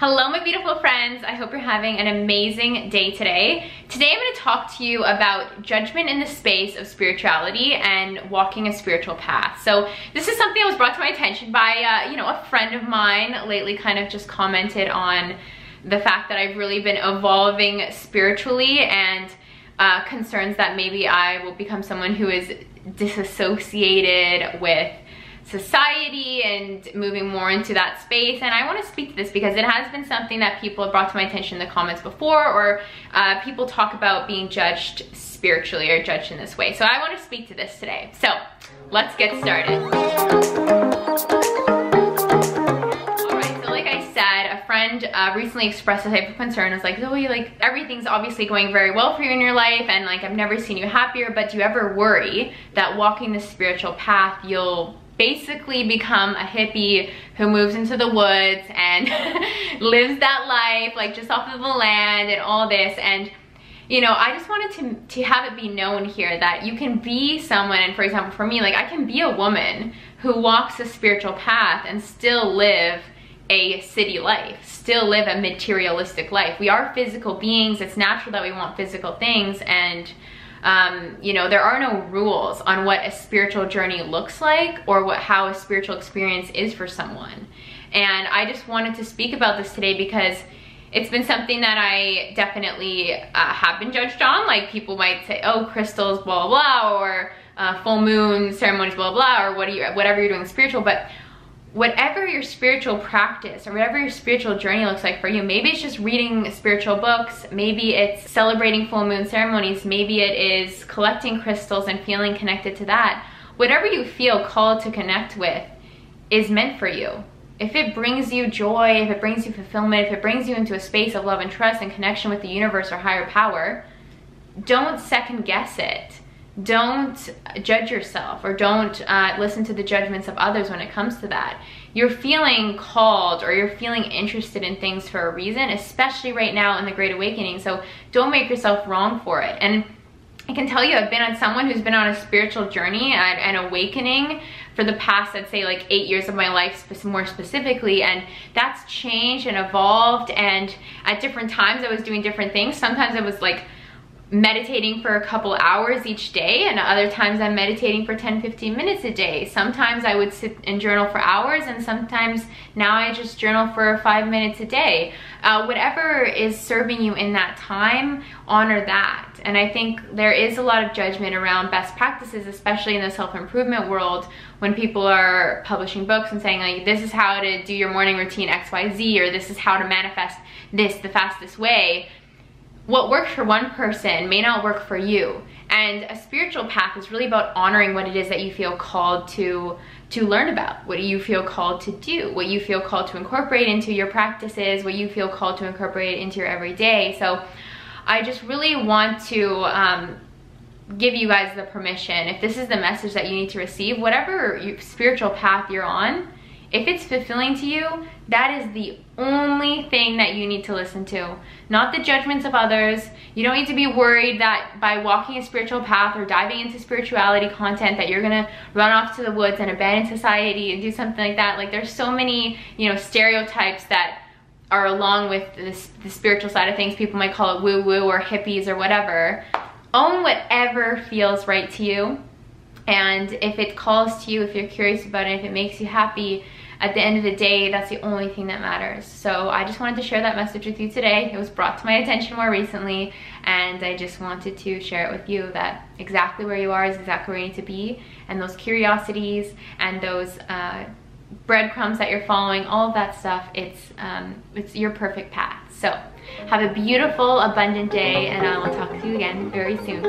Hello my beautiful friends, I hope you're having an amazing day today. Today I'm going to talk to you about judgment in the space of spirituality and walking a spiritual path. So this is something that was brought to my attention by a friend of mine lately, kind of just commented on the fact that I've really been evolving spiritually and concerns that maybe I will become someone who is disassociated with society and moving more into that space. And I want to speak to this because it has been something that people have brought to my attention in the comments before, or people talk about being judged spiritually or judged in this way. So I want to speak to this today. So let's get started. Alright, so like I said, a friend recently expressed a type of concern. It's like, Zoe, like everything's obviously going very well for you in your life and like I've never seen you happier, but do you ever worry that walking the spiritual path you'll basically become a hippie who moves into the woods and lives that life like just off of the land and all this? And I just wanted to have it be known here that you can be someone, and for example for me, like I can be a woman who walks a spiritual path and still live a city life, still live a materialistic life. We are physical beings. It's natural that we want physical things, and there are no rules on what a spiritual journey looks like or how a spiritual experience is for someone. And I just wanted to speak about this today because it's been something that I definitely have been judged on. Like people might say, oh, crystals, blah, blah, blah, or full moon ceremonies, blah, blah, or whatever you're doing spiritual. But whatever your spiritual practice or whatever your spiritual journey looks like for you, maybe it's just reading spiritual books, maybe it's celebrating full moon ceremonies, maybe it is collecting crystals and feeling connected to that. Whatever you feel called to connect with is meant for you. If it brings you joy, if it brings you fulfillment, if it brings you into a space of love and trust and connection with the universe or higher power, don't second guess it. Don't judge yourself, or don't listen to the judgments of others when it comes to that. You're feeling called or you're feeling interested in things for a reason, especially right now in the Great Awakening. So don't make yourself wrong for it. And I can tell you, I've been on someone who's been on a spiritual journey and awakening for the past, I'd say like 8 years of my life more specifically, and that's changed and evolved. And at different times I was doing different things. Sometimes I was like meditating for a couple hours each day, and other times I'm meditating for 10-15 minutes a day. Sometimes I would sit and journal for hours, and sometimes now I just journal for 5 minutes a day. Whatever is serving you in that time, honor that. And I think there is a lot of judgment around best practices, especially in the self-improvement world, when people are publishing books and saying like, this is how to do your morning routine XYZ, or this is how to manifest this the fastest way. What works for one person may not work for you. And a spiritual path is really about honoring what it is that you feel called to learn about. What do you feel called to do? What you feel called to incorporate into your practices, what you feel called to incorporate into your everyday. So I just really want to give you guys the permission, if this is the message that you need to receive, whatever spiritual path you're on, if it's fulfilling to you, that is the only thing that you need to listen to, not the judgments of others. You don't need to be worried that by walking a spiritual path or diving into spirituality content that you're gonna run off to the woods and abandon society and do something like that. Like there's so many, stereotypes that are along with the spiritual side of things. People might call it woo-woo or hippies or whatever. Own whatever feels right to you. And if it calls to you, if you're curious about it, if it makes you happy, at the end of the day, that's the only thing that matters. So I just wanted to share that message with you today. It was brought to my attention more recently, and I just wanted to share it with you that exactly where you are is exactly where you need to be, and those curiosities and those breadcrumbs that you're following, all of that stuff, it's your perfect path. So have a beautiful, abundant day, and I will talk to you again very soon.